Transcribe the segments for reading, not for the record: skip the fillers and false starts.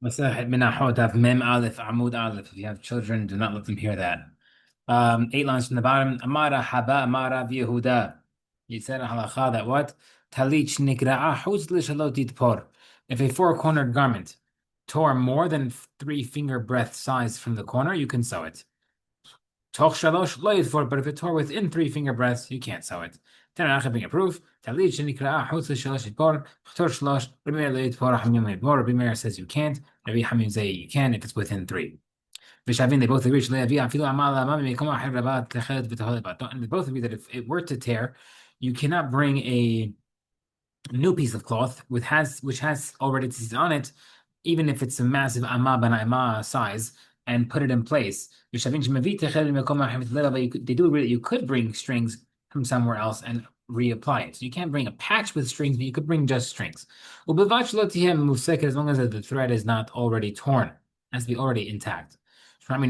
Masechet Menahot Daf Mem Aleph Amud Aleph. If you have children, do not let them hear that. 8 lines from the bottom. Amara Haba Amara Yehuda. You said in halacha that what? Talit Nigra'a Huz Lishalot Yitpor. If a four-cornered garment tore more than 3 finger breadth size from the corner, you can sew it. Toch shalosh lo yitfor, but if it tore within 3 finger breadths, you can't sew it. Tanach being a proof. Talit shenikra'a chutz shalosh yitpor. Chtor shalosh. Rabbi Meir lo yitpor. Hamim yitpor. Rabbi Meir says you can't. Rabbi Hamim say you can if it's within 3. Vishavin, they both agree. Shlo yavi afilu amal amami mekom aher rabat teched v'teholet bat. And they both agree that if it were to tear, you cannot bring a new piece of cloth which has already tzitzit on it, even if it's a massive amma ben amma size, and put it in place. They do agree that you could bring strings from somewhere else and reapply it. So you can't bring a patch with strings, but you could bring just strings. As long as the thread is not already torn, it has to be already intact. Does that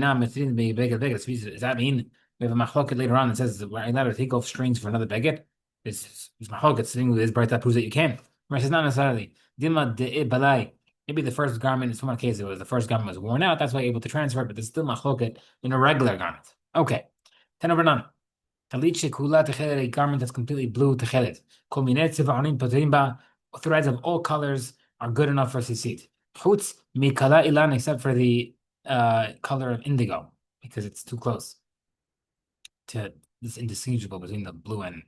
mean we have a machloket later on that says we're allowed to take off strings for another beged? It's mahloket sitting with his bright that proves that you can. Right, it's not necessarily. Dima de balai. Maybe the first garment, in one case, it was the first garment was worn out, that's why you're able to transfer it, but there's still machloket in a regular garment. Okay. 10/9. Talit shekula techelet, a garment that's completely blue techelet. Kol minei tziva'onim poterim ba, threads of all colors are good enough for sisit. Chutz mikala ilan, except for the color of indigo, because it's too close to this indistinguishable between the blue and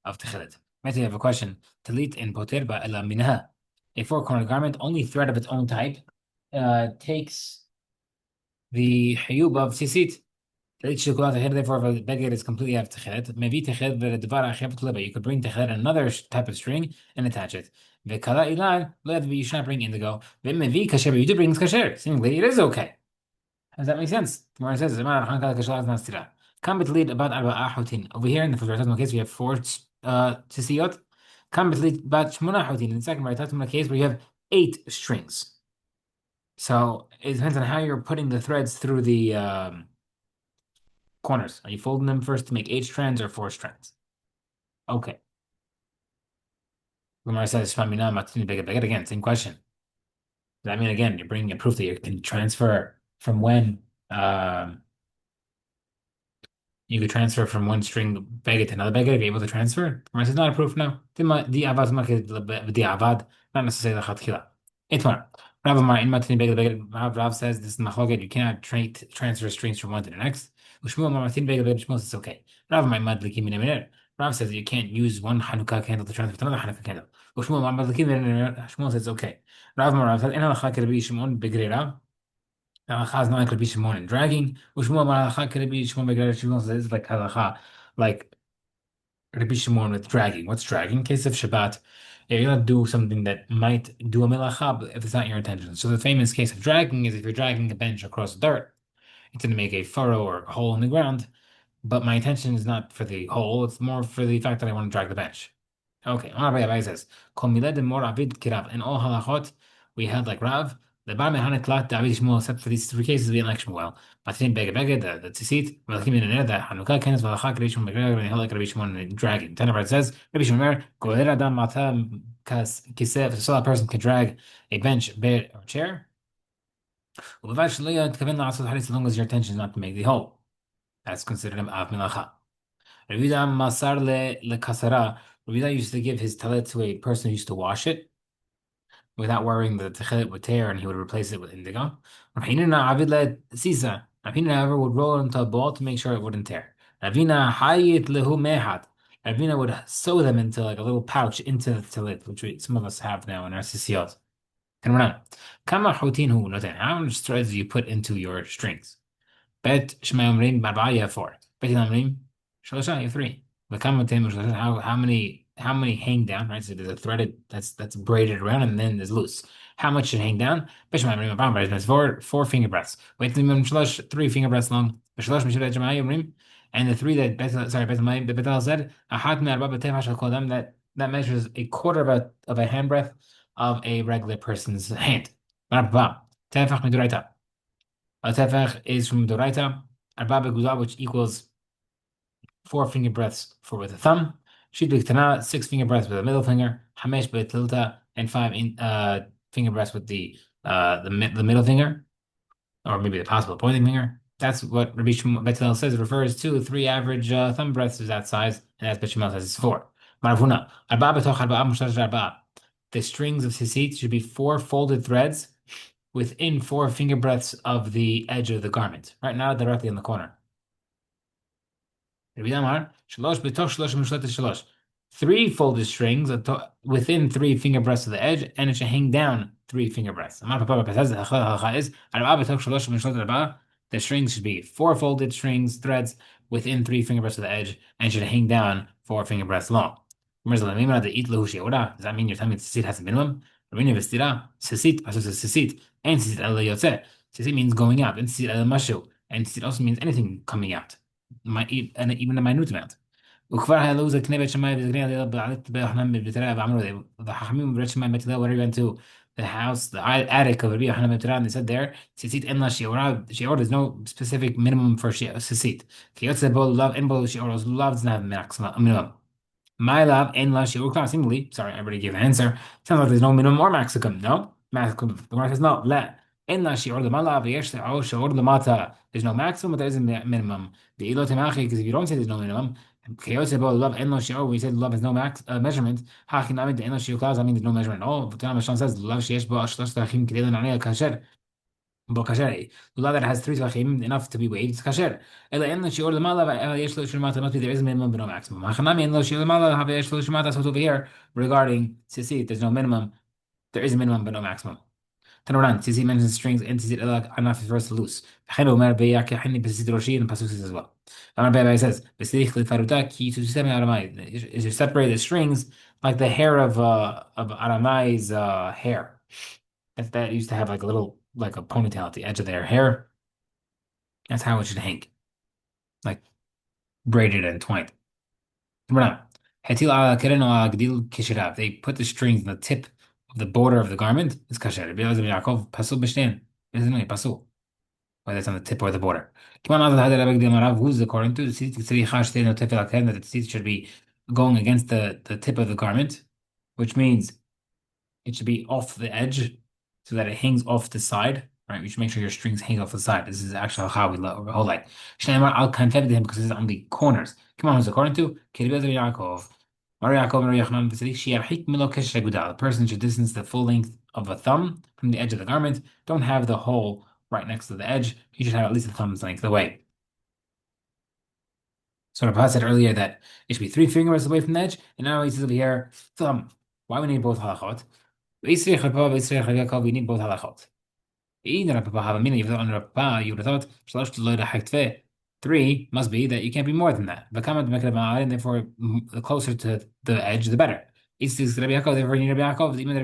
of techelet. Might have a question. Talit in poter ba ela minha. A four-cornered garment, only thread of its own type, takes the hayub of sisit. Therefore, if a beged is completely out of techelet, maybe techelet v'devar achev tleba. You could bring techelet another type of string and attach it. V'kala ilan lo you should not bring indigo. V'mevi kasher, you do bring kasher. Seemingly, it is okay. Does that make sense? Gemara says, Kam betlead about arba ahutin. Over here in the first case, we have 4 tzisiyot. Kam betlead bat shmona ahutin. In the second case, where you have 8 strings. So it depends on how you're putting the threads through the corners. Are you folding them first to make 8 strands or 4 strands? Okay. Gemara says, again, same question. Does that mean, again, you're bringing a proof that you can transfer from when you could transfer from one string beged to another beged, be able to transfer? Gemara says, not a proof, no. The avad, not necessarily the chatchila. Itmar. Rav Amar in Matini beged beged. Rav says this is machloket. You cannot transfer strings from one to the next. Ushmuel Amar Matini beged beged. Shmuel says okay. Rav Amar madlikim min emir. Rav says you can't use one Hanukkah candle to transfer to another Hanukkah candle. Ushmuel Amar madlikim min emir. Shmuel says okay. Rav Amar says in halacha could be Shimon begrera. Halacha is not like Rabbi Shimon and dragging. Ushmuel Amar halacha could be Shimon begrera. Shmuel says it's like halacha, like Rabbi Shimon with dragging. What's dragging? In case of Shabbat, you're gonna do something that might do a melacha, but if it's not your intention. So the famous case of dragging is if you're dragging a bench across the dirt, it's gonna make a furrow or a hole in the ground. But my intention is not for the hole; it's more for the fact that I want to drag the bench. Okay, Rabbi says, "Kol miled mor avid kirav." In all halachot, we had like Rav. The bar mehanet lat David Shmuel, except for these 3 cases, we didn't like Shmuel. Matin bege bege the tzitzit, malakim in the Hanukkah kenes valachak Rabbi Shmuel begege when he held like Rabbi Shmuel and dragging. Tanabrat says Rabbi Shmuel goler adam mata kas kisef. So a person can drag a bench, bed, or chair. Ulevad shloya tkaven la'asot haris as long as your intention is not to make the hole. That's considered an av melacha. Rabbi masar le kasara. Rabbi used to give his talit to a person who used to wash it without worrying that the techelet would tear and he would replace it with indigo. Ravina, however, would roll it into a ball to make sure it wouldn't tear. Ravina hayit lehu mehat. Ravina would sew them into like a little pouch into the talit, which some of us have now in our sisiyot. Kama hu noten. How much threads do you put into your strings? Bet shmei omrim barba, you have 4. Bet omrim shlosha, you have 3. How many hang down, right? So there's a threaded that's braided around and then there's loose. How much should hang down? There's 4 finger breaths. Wait, 3 finger breaths long. And the 3 that Betel said, that measures a quarter of a handbreadth of a regular person's hand. Tefach is from Doraita, which equals 4 finger breaths for with a thumb. Shid b'ktana, 6 finger breaths with a middle finger. Hamesh b'tilta, and 5 finger breaths with the the middle finger, or maybe the possible pointing finger. That's what Rabbi Shmuel Bet Hillel says. It refers to three average thumb breadths is that size, and that's Bet Shmuel says it's four. Marafuna, arba betoch arba mushash arba. The strings of tzitzit should be four folded threads within four finger breadths of the edge of the garment, right? Not directly in the corner. Rabbi Amar, shalosh betoch shalosh mushletet shalosh. Three folded strings within three finger breadths of the edge, and it should hang down three finger breadths. Amar Papa says the halacha is arba betoch shalosh mushletet arba. The strings should be four folded strings, threads within three finger breadths of the edge, and should hang down four finger breadths long. Does that mean you're telling me tzitzit has a minimum? Tzitzit, tzitzit, and tzitzit el yotze. Tzitzit means going out, and tzitzit el mashu, and tzitzit also means anything coming out, and even a minute amount. וכבר העלו זקני בית שמאי וזקני הלל בעלת ביוחנן בביתרה ואמרו the חכמים בבית שמאי בית הלל, when he went to the house, the attic of Rabbi Yochanan בביתרה, and they said there, tzitzit en la shiora, shior, there's no specific minimum for tzitzit. כי יוצא בו lulav, אין bol shior, lulav doesn't have a minimum. My love in la shiur class. Seemingly, sorry, I already gave an answer. Sounds like there's no minimum or maximum. No, maximum. The Gemara says no. La in la shiur the malav yesh the oh shiur the mata. There's no maximum, but there is a minimum. The ilot hemachi, because if you don't say there's no minimum, chaos about love in la shiur. We said love has no max measurement. Hachi nami the in la shiur class. I mean there's no measurement. Oh, but Tanam Mishnah says love sheyesh bo ashlosh tachim kedelen anei kasher. Bo kasher. Lulav that has three tvachim enough to be weighed. It's kasher. Ela en shiur the malav yesh lo shemata. Must be there is a minimum but no maximum. Hachanami en lo shiur the malav have yesh lo shemata. So over here regarding tzitzit, there's no minimum. There is a minimum but no maximum. Tanoran tzitzit mentions strings and tzitzit ela anaf refers to loose. Chenu omer beyak hani b'tzitzit roshi and pasus as well. Amar Bebe says b'sirich lifaruta ki tusem aramai. Is to separate the strings like the hair of Aramai's hair. That used to have like a little, like a ponytail at the edge of their hair. That's how it should hang, like braided and twined. They put the strings in the tip of the border of the garment. It's kasher. Whether it's on the tip or the border. Who's according to the that the seat should be going against the tip of the garment, which means it should be off the edge so that it hangs off the side, right? You should make sure your strings hang off the side. This is actually how we whole like I'll confess to him because it's on the corners. Come on, who's according to Yaakov. The person should distance the full length of a thumb from the edge of the garment. Don't have the hole right next to the edge. You should have at least a thumb's length away. So Rabbi said earlier that it should be three fingers away from the edge, and now he says over here, thumb. Why we need both halachot? We need both halachot. You would have thought three must be that you can't be more than that. And therefore, the closer to the edge, the better. Therefore, you need Rabbi Yaakov. You need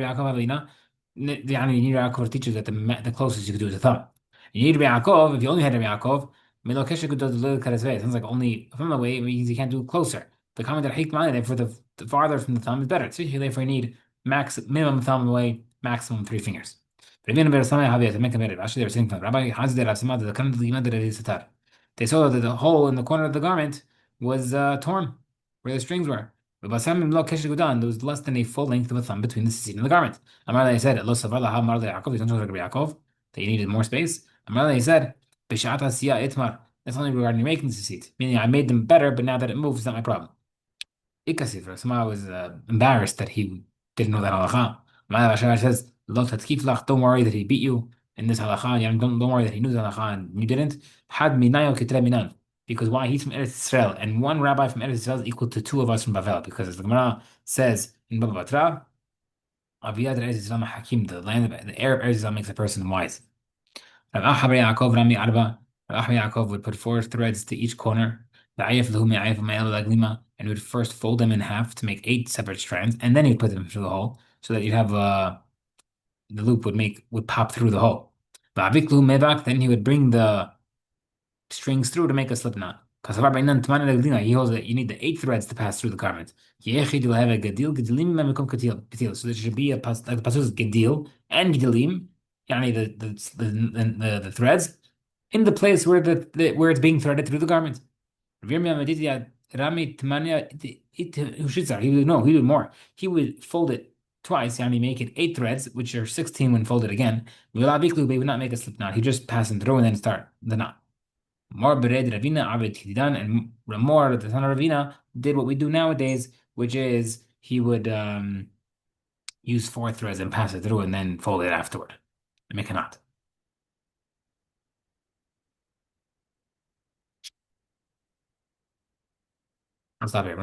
Yaakov teaches that the closest you could do is a thumb. You need Rabbi Yaakov. If you only had Rabbi Yaakov, it sounds like only from the way it means you can't do it closer. The comment that for the farther from the thumb is better. So therefore, you need minimum thumb away, maximum three fingers. Actually, they were saying, Rabbi they saw that the hole in the corner of the garment was torn, where the strings were. There was less than a full length of a thumb between the tzitzit and the garment. Amar said, that you needed more space. Amar said, that's only regarding making the tzitzit, meaning I made them better, but now that it moves, it's not my problem. Ikasifra, somehow I was embarrassed that he didn't know that halacha. Amar says, don't worry that he beat you in this halacha. Don't worry that he knew the halacha and you didn't. Had minayo kitre minan. Because why? He's from Eretz Israel, and one rabbi from Eretz Israel is equal to two of us from Bavel. Because as the Gemara says in Baba Batra, Aviyad Eretz Israel Hakim, the air of Eretz Israel makes a person wise. Rav Yaakov would put four threads to each corner. And he would first fold them in half to make 8 separate strands, and then he'd put them through the hole so that you'd have the loop would pop through the hole. Then he would bring the strings through to make a slip knot. He holds that you need the 8 threads to pass through the garment. So there should be a pasus gedil and gedilim, the threads in the place where where it's being threaded through the garment. He would more. He would fold it twice, yani make it 8 threads, which are 16 when folded again. V'la biklu, they would not make a slip knot. He just pass them through and then start the knot. More bered Ravina Abed Hidan, and more the son of Ravina did what we do nowadays, which is he would use 4 threads and pass it through and then fold it afterward and make a knot. I'll stop here.